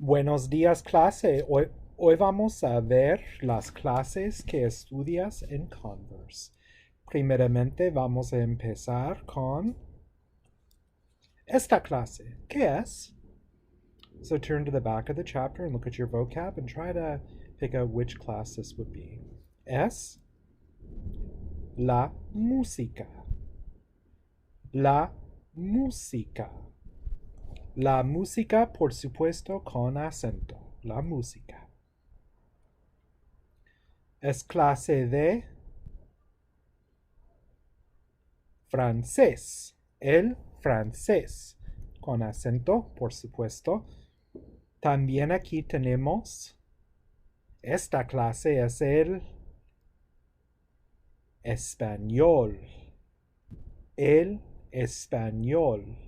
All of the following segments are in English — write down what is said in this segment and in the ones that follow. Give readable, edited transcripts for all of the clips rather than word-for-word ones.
Buenos días, clase. Hoy vamos a ver las clases que estudias en Converse. Primeramente vamos a empezar con esta clase. ¿Qué es? So turn to the back of the chapter and look at your vocab and try to pick out which class this would be. Es la música. La música. La música, por supuesto, con acento. La música. Es clase de francés. El francés. Con acento, por supuesto. También aquí tenemos, esta clase es el español. El español.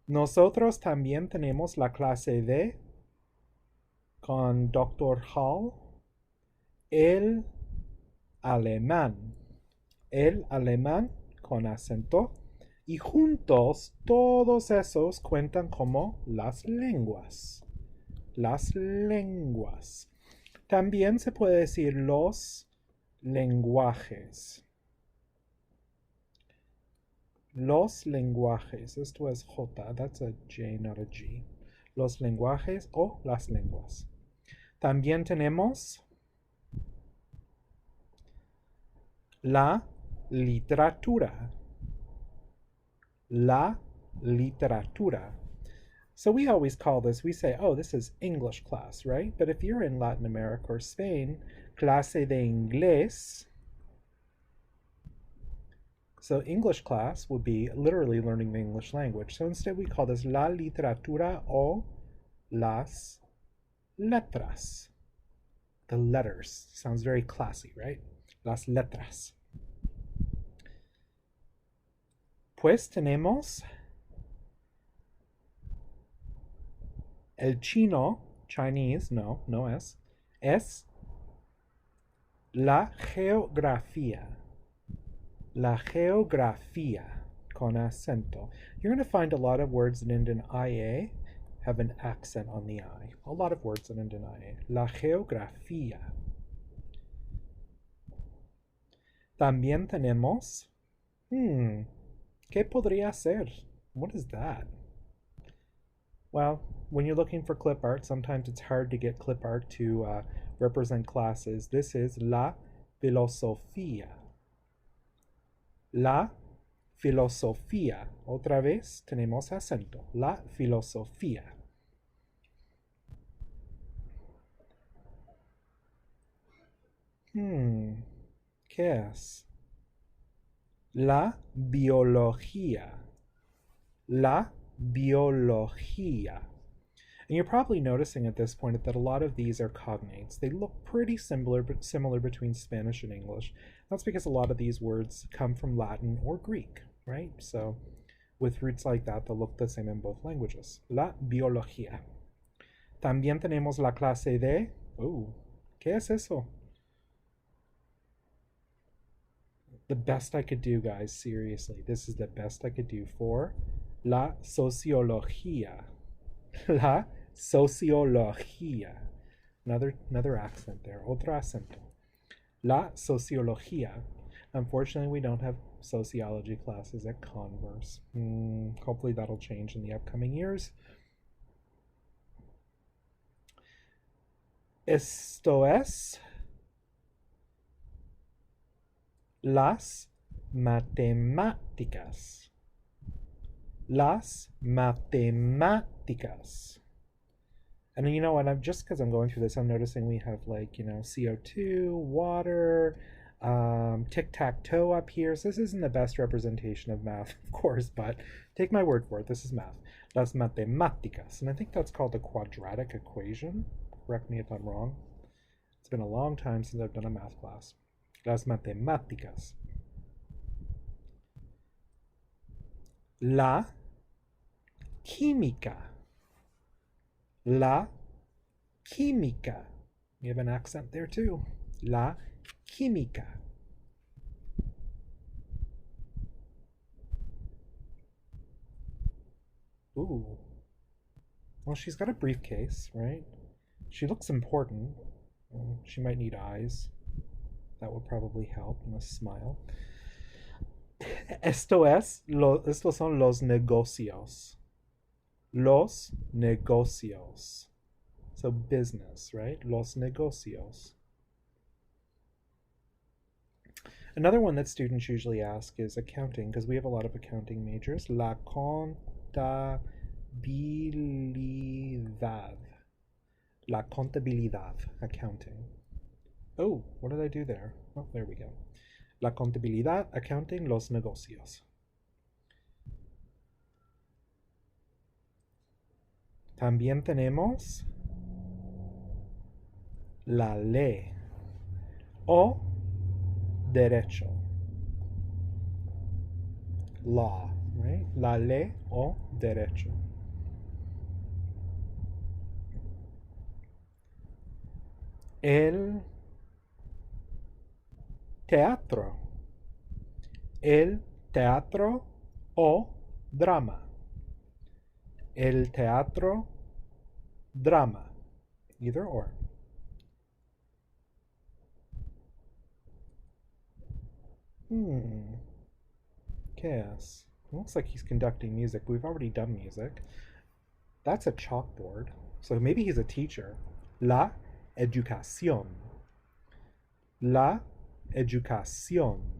Nosotros también tenemos la clase de, con Dr. Hall, el alemán. El alemán con acento. Y juntos todos esos cuentan como las lenguas. Las lenguas. También se puede decir los lenguajes. Los lenguajes. Esto es J. That's a J, not a G. Los lenguajes o las lenguas. También tenemos la literatura. La literatura. So we always call this, we say, oh, this is English class, right? But if you're in Latin America or Spain, clase de inglés. So English class would be literally learning the English language. So instead we call this la literatura o las letras. The letters. Sounds very classy, right? Las letras. Pues tenemos el chino, Chinese, no es la geografía. La geografía con acento. You're going to find a lot of words that end in IA have an accent on the I. A lot of words that end in IA. La geografía. También tenemos, ¿qué podría ser? What is that? Well, when you're looking for clip art, sometimes it's hard to get clip art to represent classes. This is la filosofía. La filosofía. Otra vez tenemos acento. La filosofía. ¿Qué es? La biología. La biología. And you're probably noticing at this point that a lot of these are cognates. They look pretty similar between Spanish and English. That's because a lot of these words come from Latin or Greek, right? So with roots like that, they'll look the same in both languages. La biología. También tenemos la clase de... ¿qué es eso? The best I could do, guys, seriously. This is the best I could do for la sociología. La sociología. Another accent there. Otro acento. La sociología. Unfortunately, we don't have sociology classes at Converse. Hopefully that'll change in the upcoming years. Esto es las matemáticas. Las matemáticas. And you know what, just because I'm going through this, I'm noticing we have like, CO2, water, tic-tac-toe up here. So this isn't the best representation of math, of course, but take my word for it, this is math. Las matemáticas. And I think that's called a quadratic equation. Correct me if I'm wrong. It's been a long time since I've done a math class. Las matemáticas. La química. La química. You have an accent there too. La química. Ooh. Well, she's got a briefcase, right? She looks important. She might need eyes. That would probably help, and a smile. Estos son los negocios. Los negocios. So business, right? Los negocios. Another one that students usually ask is accounting, because we have a lot of accounting majors. La contabilidad. La contabilidad, accounting. Oh, what did I do there? Oh, there we go. La contabilidad, accounting, los negocios. También tenemos la ley o derecho. Law, right? La ley o derecho. El teatro. El teatro o drama. El teatro, drama. Either or. ¿Qué es? It looks like he's conducting music, but we've already done music. That's a chalkboard. So maybe he's a teacher. La educación. La educación.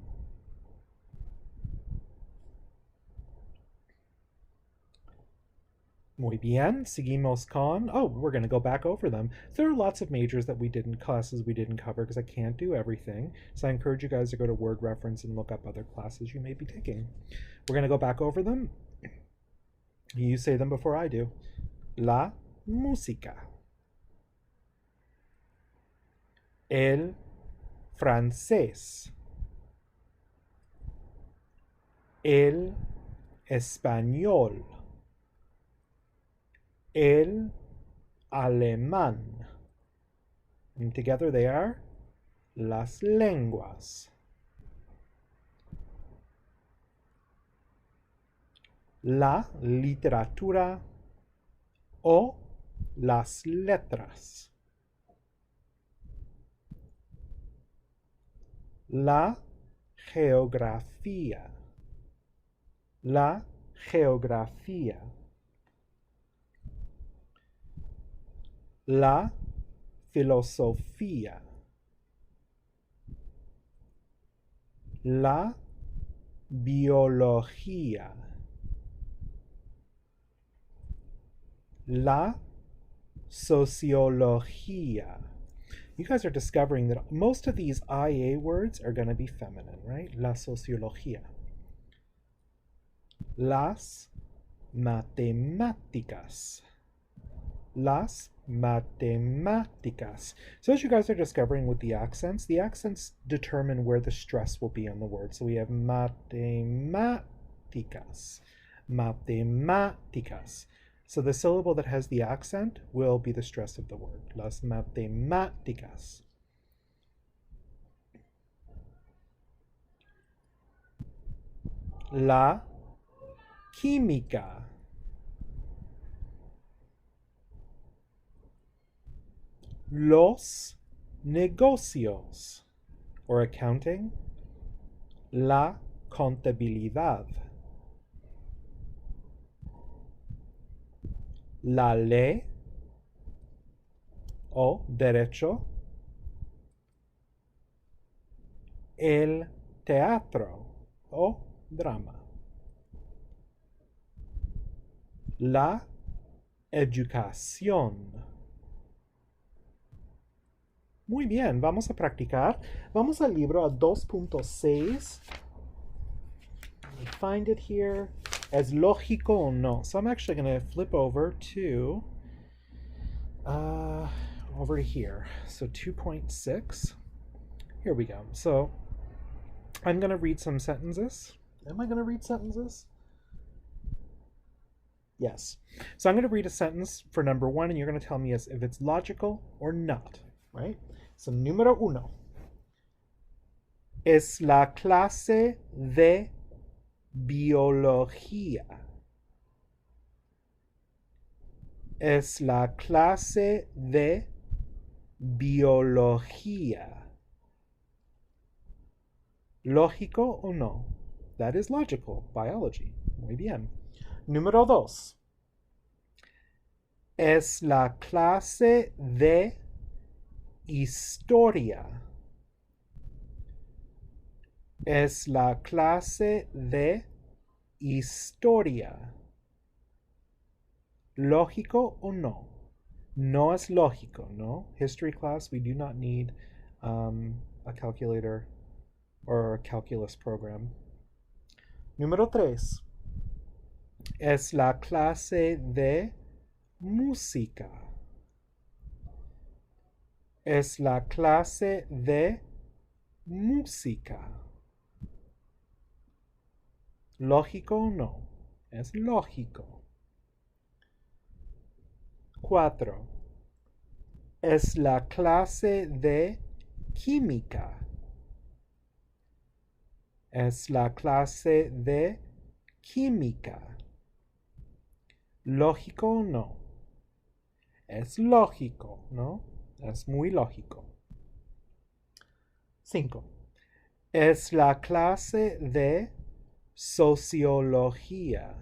Muy bien, seguimos con, oh, we're going to go back over them. There are lots of majors that we didn't, classes we didn't cover because I can't do everything. So I encourage you guys to go to Word Reference and look up other classes you may be taking. We're going to go back over them. You say them before I do. La música. El francés. El español. El alemán. And together they are las lenguas. La literatura o las letras. La geografía. La geografía. La filosofía. La biología. La sociología. You guys are discovering that most of these IA words are going to be feminine, right? La sociología. Las matemáticas. Las matemáticas. So as you guys are discovering with the accents determine where the stress will be on the word. So we have matemáticas. Matemáticas. So the syllable that has the accent will be the stress of the word. Las matemáticas. La química. Los negocios, or accounting. La contabilidad. La ley o derecho. El teatro o drama. La educación. Muy bien, vamos a practicar. Vamos al libro a 2.6. Let me find it here. ¿Es lógico o no? So I'm actually going to flip over to over here. So 2.6. Here we go. So I'm going to read some sentences. Am I going to read sentences? Yes. So I'm going to read a sentence for number 1, and you're going to tell me if it's logical or not, right? So, número 1. Es la clase de biología. Es la clase de biología. ¿Lógico o no? That is logical, biology. Muy bien. Número 2. Es la clase de historia. Es la clase de historia. ¿Lógico o no? No es lógico, no? History class, we do not need a calculator or a calculus program. Número 3. Es la clase de música. Es la clase de música. ¿Lógico o no? Es lógico. 4. Es la clase de química. Es la clase de química. ¿Lógico o no? Es lógico, ¿no? Es muy lógico. 5. Es la clase de sociología.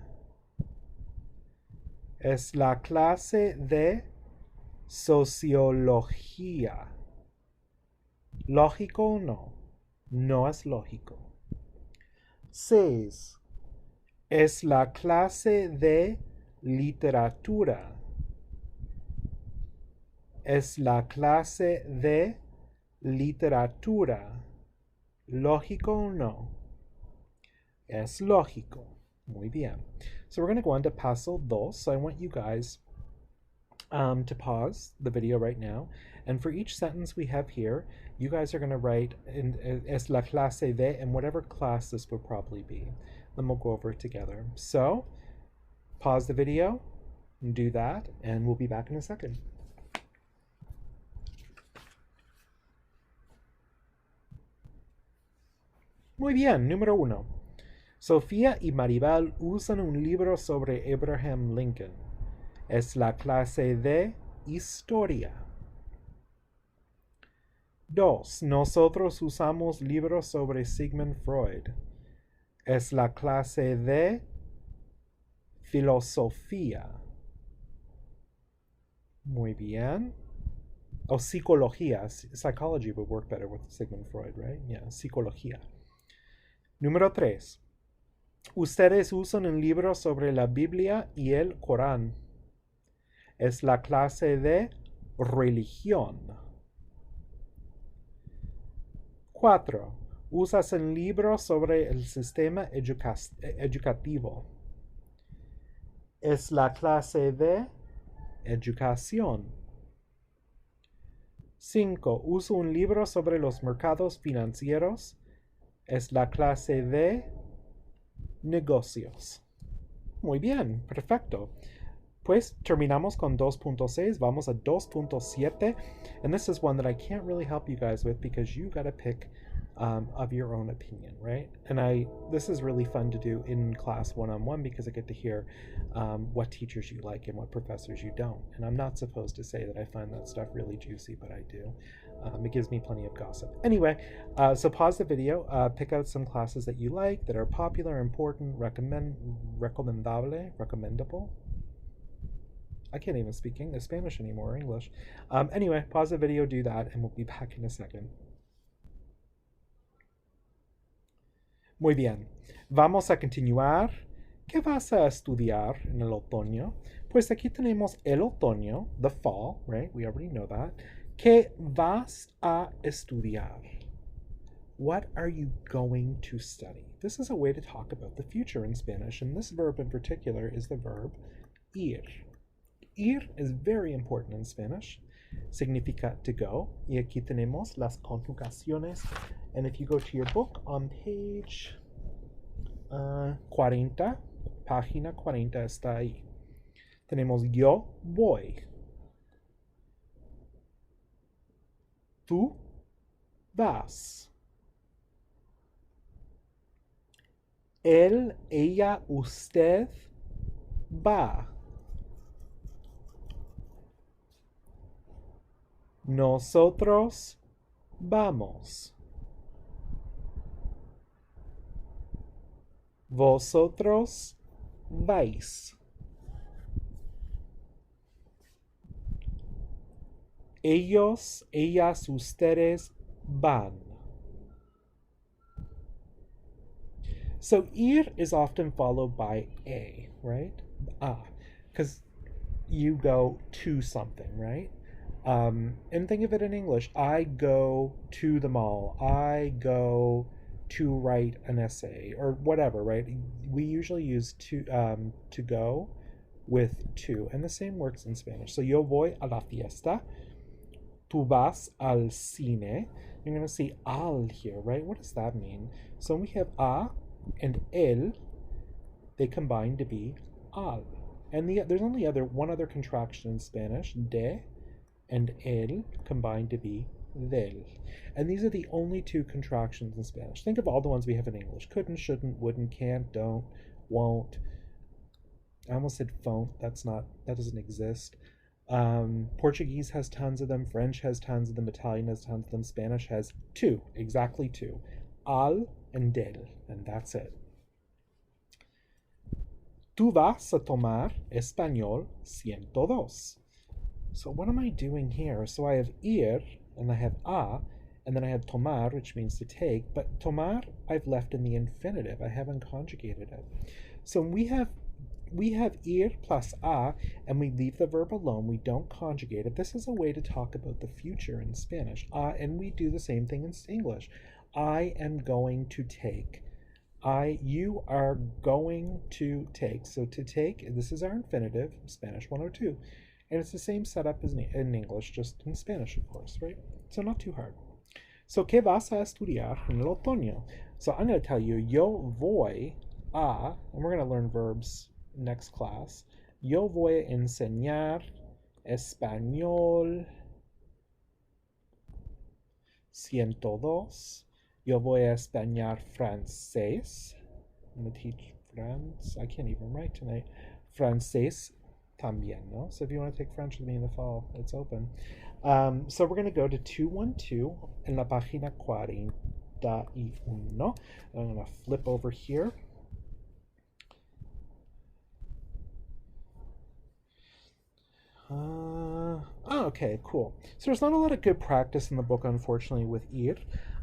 Es la clase de sociología. ¿Lógico o no? No es lógico. 6. Es la clase de literatura. Es la clase de literatura. ¿Lógico o no? Es lógico. Muy bien. So we're going to go on to paso dos. So I want you guys to pause the video right now. And for each sentence we have here, you guys are going to write es la clase de in whatever class this would probably be. Then we'll go over it together. So pause the video, do that, and we'll be back in a second. Muy bien, número 1. Sofía y Maribel usan un libro sobre Abraham Lincoln. Es la clase de historia. 2. Nosotros usamos libros sobre Sigmund Freud. Es la clase de filosofía. Muy bien. O psicología. Psychology would work better with Sigmund Freud, right? Yeah, psicología. Número 3. Ustedes usan un libro sobre la Biblia y el Corán. Es la clase de religión. 4. Usas un libro sobre el sistema educativo. Es la clase de educación. 5. Uso un libro sobre los mercados financieros. Es la clase de negocios. Muy bien, perfecto. Pues terminamos con 2.6. Vamos a 2.7. And this is one that I can't really help you guys with because you got to pick of your own opinion, right? And this is really fun to do in class one-on-one because I get to hear what teachers you like and what professors you don't. And I'm not supposed to say that I find that stuff really juicy, but I do. It gives me plenty of gossip. Anyway, so pause the video, pick out some classes that you like, that are popular, important, recommendable. I can't even speak Spanish anymore, or English. Anyway, pause the video, do that, and we'll be back in a second. Muy bien, vamos a continuar. ¿Qué vas a estudiar en el otoño? Pues aquí tenemos el otoño, the fall, right? We already know that. ¿Qué vas a estudiar? What are you going to study? This is a way to talk about the future in Spanish, and this verb in particular is the verb ir. Ir is very important in Spanish. Significa to go. Y aquí tenemos las conjugaciones. And if you go to your book on page 40, página 40 está ahí. Tenemos yo voy. Tú vas. Él, ella, usted va. Nosotros vamos. Vosotros vais. Ellos, ellas, ustedes van. So ir is often followed by a, right? Because you go to something, right? And think of it in English. I go to the mall. I go to write an essay or whatever, right? We usually use to go with to, and the same works in Spanish. So yo voy a la fiesta. Tú vas al cine. You're going to see al here, right? What does that mean? So we have a and el, they combine to be al. And there's only one other contraction in Spanish, de and el combine to be del. And these are the only two contractions in Spanish. Think of all the ones we have in English. Couldn't, shouldn't, wouldn't, can't, don't, won't. I almost said phone. That doesn't exist. Portuguese has tons of them. French has tons of them. Italian has tons of them. Spanish has two, exactly two. Al and del, and that's it. Tú vas a tomar español 102. So what am I doing here? So I have ir, and I have a, and then I have tomar, which means to take, but tomar I've left in the infinitive. I haven't conjugated it. So we have ir plus a, and we leave the verb alone. We don't conjugate it. This is a way to talk about the future in Spanish. And we do the same thing in English. I am going to take. You are going to take. So to take, this is our infinitive, Spanish 102. And it's the same setup as in English, just in Spanish, of course, right? So not too hard. So, ¿qué vas a estudiar en el otoño? So I'm going to tell you, yo voy a, and we're going to learn verbs next class. Yo voy a enseñar español 102. Yo voy a enseñar francés. I'm going to teach France. I can't even write tonight. Francés también, no? So if you want to take French with me in the fall, it's open. So we're going to go to 212 en la página 41. I'm going to flip over here. Okay, cool. So there's not a lot of good practice in the book, unfortunately, with ir.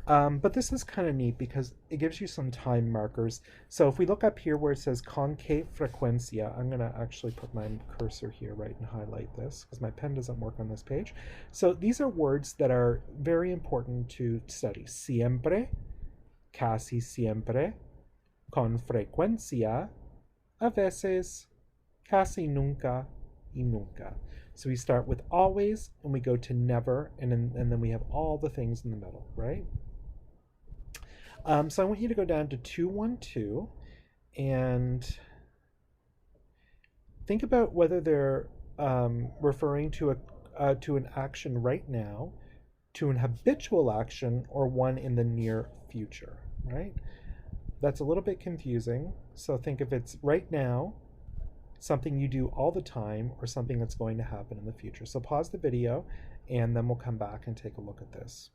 But this is kind of neat because it gives you some time markers. So if we look up here where it says con qué frecuencia, I'm going to actually put my cursor here, right, and highlight this because my pen doesn't work on this page. So these are words that are very important to study. Siempre, casi siempre, con frecuencia, a veces, casi nunca, y nunca. So we start with always, and we go to never, and then we have all the things in the middle, right? So I want you to go down to 212 and think about whether they're referring to an action right now, to an habitual action, or one in the near future, right? That's a little bit confusing. So think if it's right now, something you do all the time, or something that's going to happen in the future. So pause the video, and then we'll come back and take a look at this.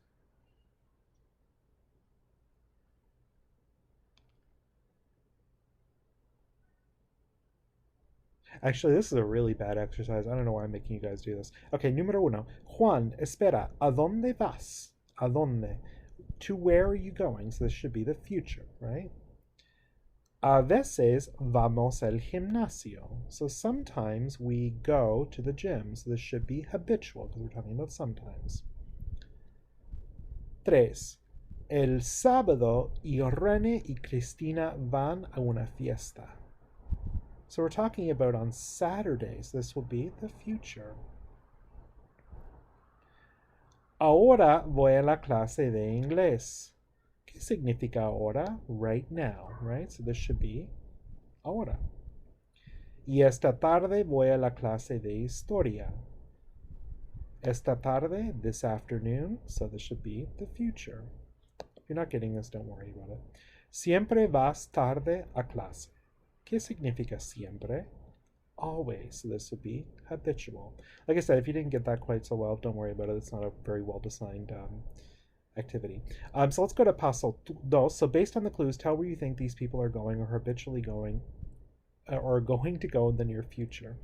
Actually, this is a really bad exercise. I don't know why I'm making you guys do this. Okay, número uno. Juan, espera. ¿A dónde vas? ¿A dónde? To where are you going? So this should be the future, right? A veces vamos al gimnasio. So sometimes we go to the gym. So this should be habitual because we're talking about sometimes. 3. El sábado, Irene y Cristina van a una fiesta. So we're talking about on Saturdays. This will be the future. Ahora voy a la clase de inglés. ¿Qué significa ahora? Right now, right? So this should be ahora. Y esta tarde voy a la clase de historia. Esta tarde, this afternoon, so this should be the future. If you're not getting this, don't worry about it. Siempre vas tarde a clase. ¿Qué significa siempre? always. So this would be habitual. Like I said, if you didn't get that quite so well, don't worry about it. It's not a very well designed activity. So let's go to paso dos. So based on the clues, tell where you think these people are going or habitually going or going to go in the near future.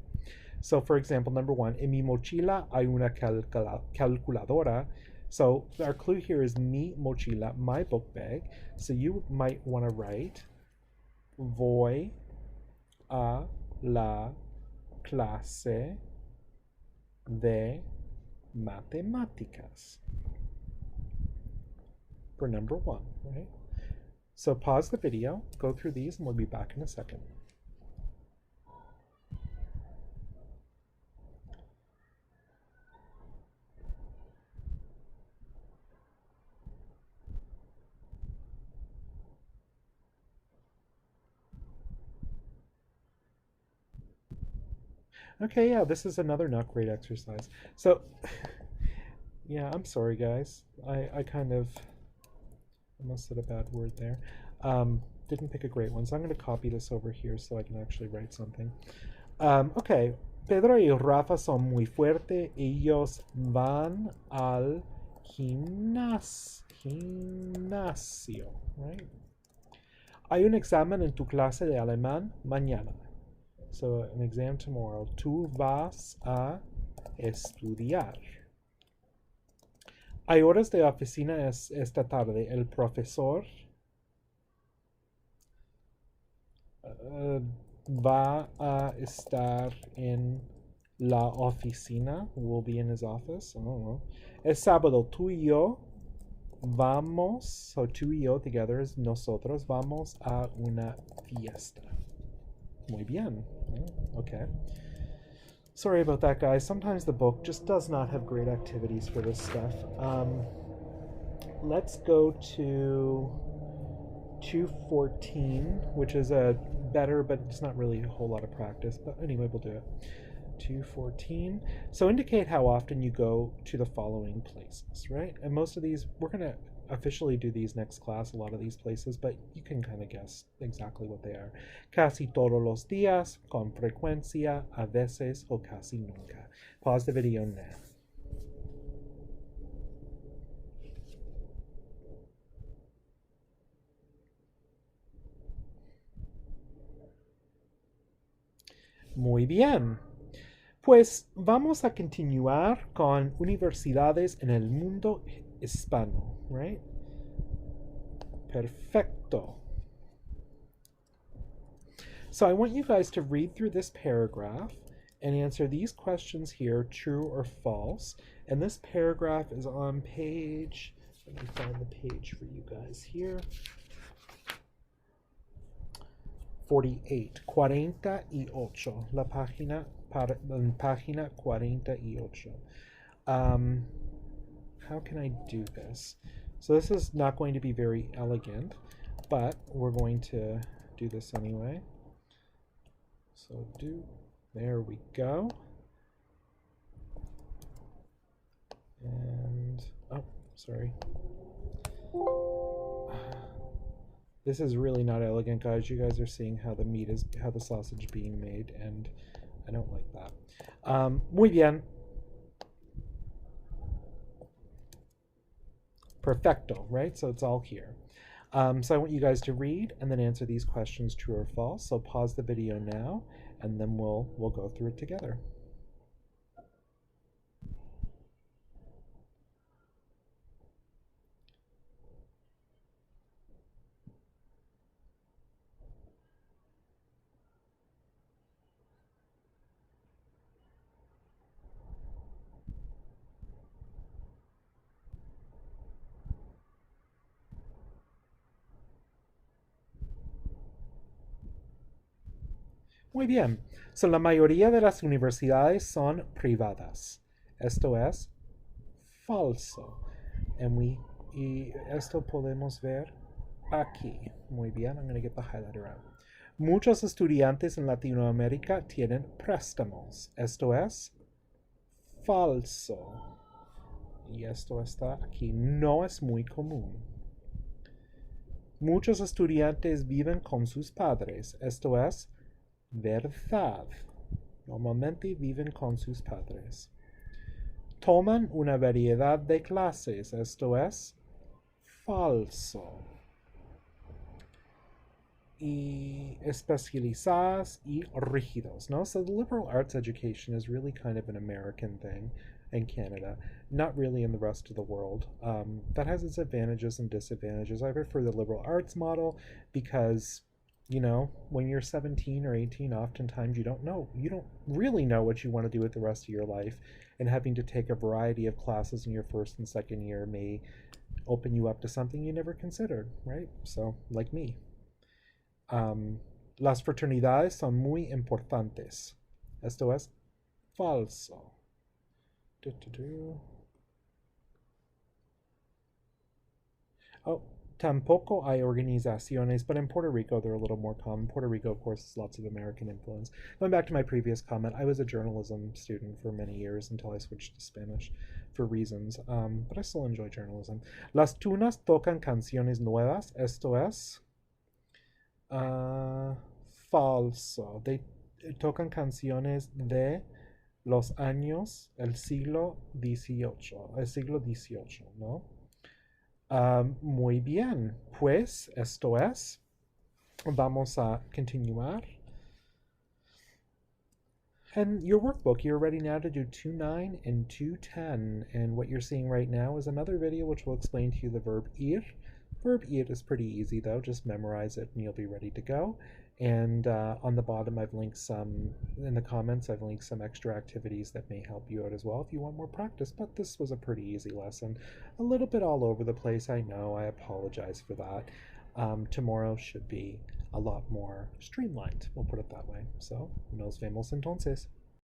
So for example, number one, en mi mochila hay una calculadora. So our clue here is mi mochila, my book bag. So you might want to write voy a la clase de matemáticas. For number one, right? So pause the video, go through these, and we'll be back in a second. Okay, yeah, this is another not great exercise. So, yeah, I'm sorry, guys. I kind of I must have said a bad word there. Didn't pick a great one, so I'm going to copy this over here so I can actually write something. Okay, Pedro y Rafa son muy fuertes. Ellos van al gimnasio, right? Hay un examen en tu clase de alemán mañana. So, an exam tomorrow. Tú vas a estudiar. Hay horas de oficina esta tarde. El profesor va a estar en la oficina. Will be in his office. I don't know. Es sábado. Tú y yo vamos. So tú y yo together is nosotros vamos a una fiesta. Muy bien. Okay. Sorry about that, guys. Sometimes the book just does not have great activities for this stuff. Let's go to 214, which is a better, but it's not really a whole lot of practice. But anyway, we'll do it. 214. So indicate how often you go to the following places, right? And most of these, we're going to officially do these next class, a lot of these places, but you can kind of guess exactly what they are. Casi todos los días, con frecuencia, a veces o casi nunca. Pause the video now. Muy bien. Pues vamos a continuar con universidades en el mundo hispano, right? Perfecto. So I want you guys to read through this paragraph and answer these questions here, true or false. And this paragraph is on page, let me find the page for you guys here. 48, 48, la página, página 48. How can I do this? So this is not going to be very elegant, but we're going to do this anyway. So there we go. And, oh, sorry. This is really not elegant, guys. You guys are seeing how the sausage is being made, and I don't like that. Muy bien. Perfecto, right? So it's all here. So I want you guys to read and then answer these questions true or false. So pause the video now, and then we'll go through it together. Muy bien. So, la mayoría de las universidades son privadas. Esto es falso. Y esto podemos ver aquí. Muy bien. I'm going to get the highlighter out. Muchos estudiantes en Latinoamérica tienen préstamos. Esto es falso. Y esto está aquí. No es muy común. Muchos estudiantes viven con sus padres. Esto es verdad. Normalmente viven con sus padres. Toman una variedad de clases, esto es falso. Y especializadas y rígidos, no? So the liberal arts education is really kind of an American thing in Canada, not really in the rest of the world. That has its advantages and disadvantages. I prefer the liberal arts model because, you know, when you're 17 or 18, oftentimes you don't really know what you want to do with the rest of your life, and having to take a variety of classes in your first and second year may open you up to something you never considered, right? So, like me. Las fraternidades son muy importantes. Esto es falso. Oh, tampoco hay organizaciones, but in Puerto Rico they're a little more common. Puerto Rico, of course, has lots of American influence. Going back to my previous comment, I was a journalism student for many years until I switched to Spanish for reasons, but I still enjoy journalism. Las tunas tocan canciones nuevas. Esto es falso. Tocan canciones de los años, el siglo XVIII, ¿no? Muy bien, pues esto es. Vamos a continuar. And your workbook, you're ready now to do 2.9 and 2.10. And what you're seeing right now is another video which will explain to you the verb ir. Verb ir is pretty easy though, just memorize it and you'll be ready to go. And on the bottom I've linked some, in the comments I've linked some extra activities that may help you out as well if you want more practice, but this was a pretty easy lesson. A little bit all over the place, I know, I apologize for that. Tomorrow should be a lot more streamlined, we'll put it that way. So, nos vemos entonces.